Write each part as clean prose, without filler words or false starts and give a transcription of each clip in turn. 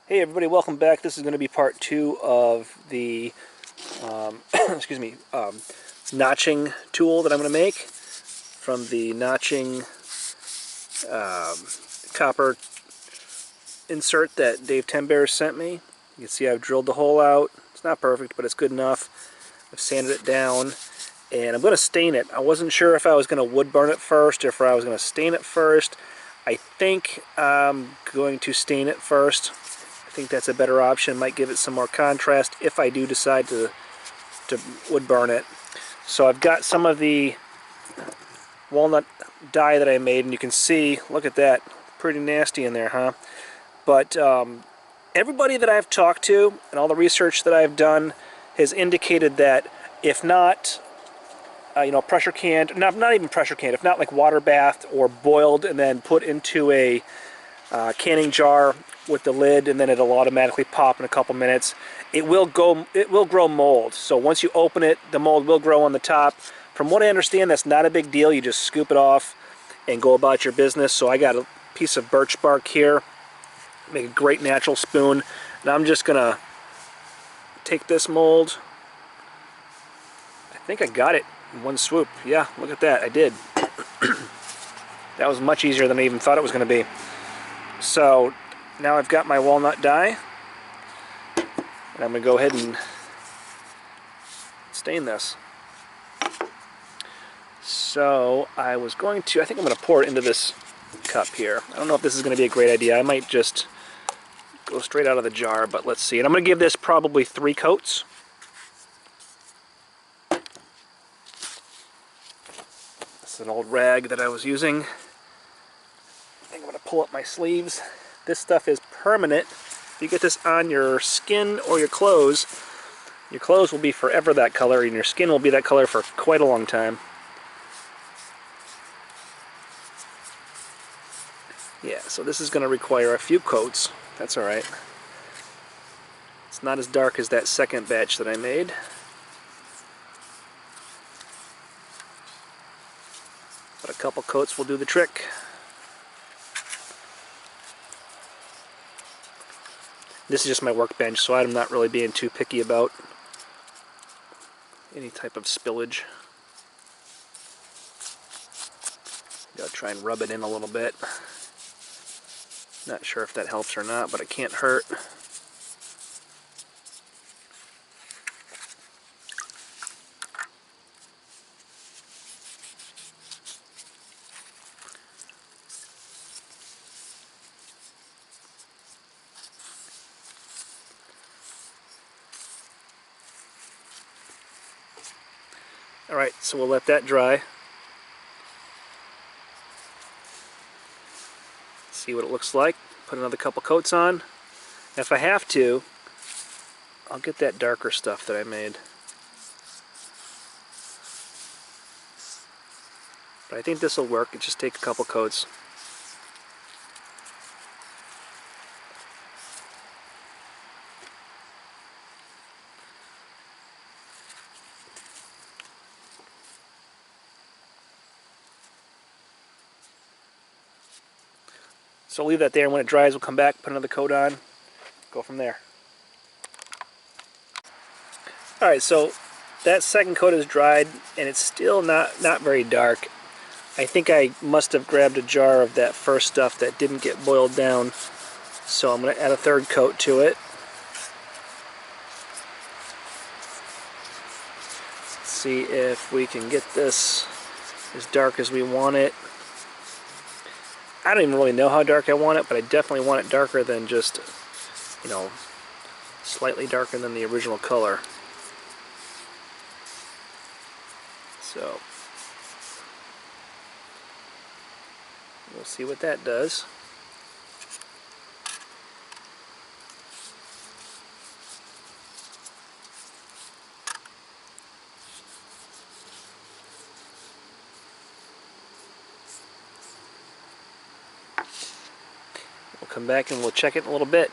Hey everybody, welcome back. This is going to be part 2 of the excuse me, notching tool that I'm going to make from the notching copper insert that Dave Tenbear sent me. You can see I've drilled the hole out. It's not perfect, but it's good enough. I've sanded it down and I'm going to stain it. I wasn't sure if I was going to wood burn it first or if I was going to stain it first. I think I'm going to stain it first. I think that's a better option. Might give it some more contrast if I do decide to wood burn it. So I've got some of the walnut dye that I made, and you can see, look at that, pretty nasty in there, huh? But everybody that I've talked to and all the research that I've done has indicated that if not pressure canned, not even pressure canned, if not like water bathed or boiled and then put into a canning jar with the lid, and then it'll automatically pop in a couple minutes. It will grow mold. So once you open it, the mold will grow on the top. From what I understand, that's not a big deal. You just scoop it off and go about your business. So I got a piece of birch bark here, make a great natural spoon, and I'm just gonna take this mold. I think I got it in one swoop. Yeah, look at that, I did. That was much easier than I even thought it was going to be. So now I've got my walnut dye, and I'm going to go ahead and stain this. So I think I'm going to pour it into this cup here. I don't know if this is going to be a great idea. I might just go straight out of the jar, but let's see. And I'm going to give this probably 3 coats. This is an old rag that I was using. I think I'm going to pull up my sleeves. This stuff is permanent. If you get this on your skin or your clothes will be forever that color, and your skin will be that color for quite a long time. Yeah, so this is going to require a few coats. That's alright. It's not as dark as that second batch that I made. But a couple coats will do the trick. This is just my workbench, so I'm not really being too picky about any type of spillage. Gotta try and rub it in a little bit. Not sure if that helps or not, but it can't hurt. Alright, so we'll let that dry. See what it looks like. Put another couple coats on. If I have to, I'll get that darker stuff that I made. But I think this will work. It just take a couple coats. So leave that there, and when it dries, we'll come back, put another coat on, go from there. Alright, so that second coat is dried, and it's still not very dark. I think I must have grabbed a jar of that first stuff that didn't get boiled down, so I'm going to add a third coat to it. Let's see if we can get this as dark as we want it. I don't even really know how dark I want it, but I definitely want it darker than just, slightly darker than the original color. So, we'll see what that does. We'll come back and we'll check it in a little bit.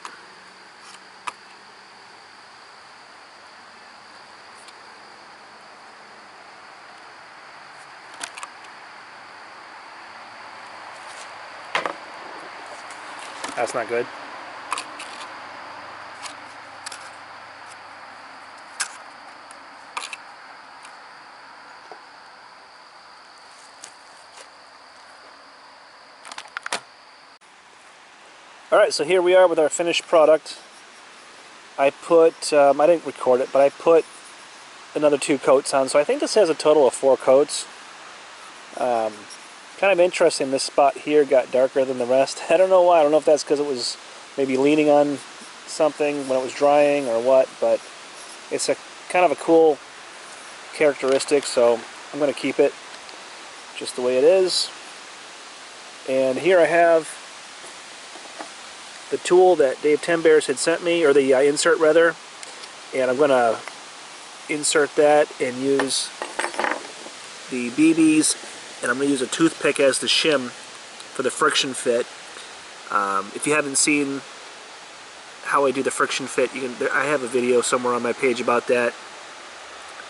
That's not good. Alright, so here we are with our finished product. I put, I didn't record it, but I put another 2 coats on, so I think this has a total of 4 coats. Kind of interesting, this spot here got darker than the rest. I don't know why. I don't know if that's because it was maybe leaning on something when it was drying or what, but it's a kind of a cool characteristic, so I'm going to keep it just the way it is. And here I have the tool that Dave Tembears had sent me, or the insert rather, and I'm going to insert that and use the BBs, and I'm going to use a toothpick as the shim for the friction fit. If you haven't seen how I do the friction fit, I have a video somewhere on my page about that,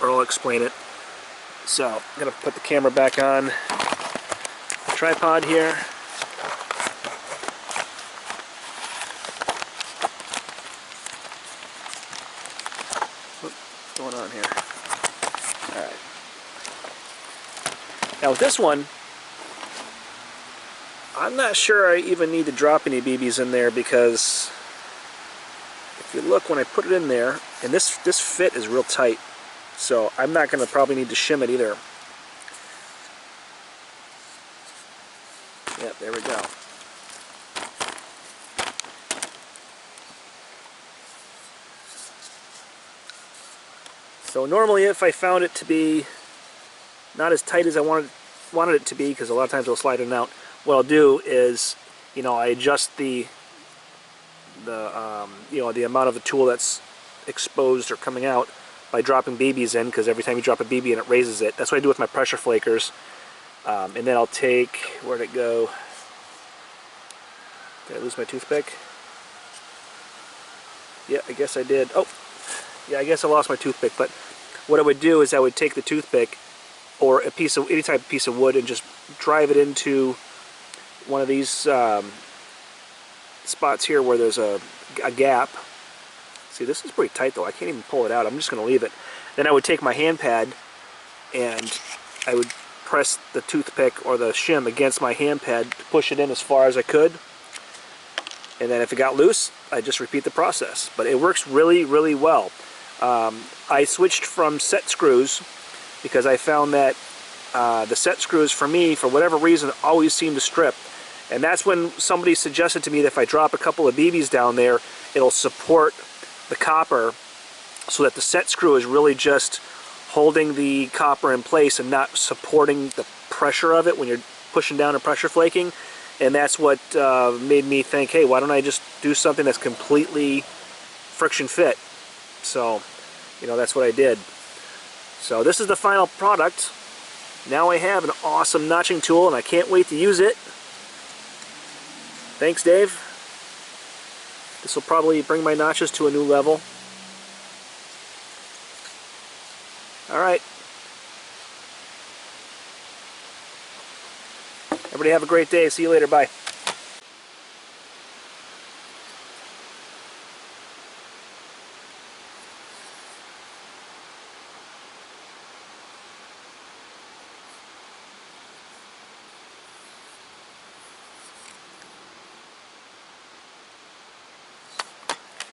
or I'll explain it. So I'm going to put the camera back on the tripod here. What's going on here? Alright. Now with this one, I'm not sure I even need to drop any BBs in there, because if you look when I put it in there, and this fit is real tight, so I'm not going to probably need to shim it either. Yep, there we go. So normally if I found it to be not as tight as I wanted it to be, because a lot of times it'll slide in and out, what I'll do is, I adjust the amount of the tool that's exposed or coming out by dropping BBs in, because every time you drop a BB in, it raises it. That's what I do with my pressure flakers. And then I'll take, where'd it go? Did I lose my toothpick? Yeah, I guess I did. Oh, yeah, I guess I lost my toothpick. But what I would do is I would take the toothpick, or a piece of any type of piece of wood, and just drive it into one of these spots here where there's a gap. See, this is pretty tight though. I can't even pull it out. I'm just going to leave it. Then I would take my hand pad and I would press the toothpick or the shim against my hand pad to push it in as far as I could. And then if it got loose, I just repeat the process. But it works really, really well. I switched from set screws because I found that the set screws for me, for whatever reason, always seem to strip. And that's when somebody suggested to me that if I drop a couple of BBs down there, it'll support the copper so that the set screw is really just holding the copper in place and not supporting the pressure of it when you're pushing down and pressure flaking. And that's what made me think, hey, why don't I just do something that's completely friction fit? So, that's what I did. So this is the final product. Now I have an awesome notching tool, and I can't wait to use it. Thanks, Dave. This will probably bring my notches to a new level. Alright. Everybody have a great day. See you later. Bye.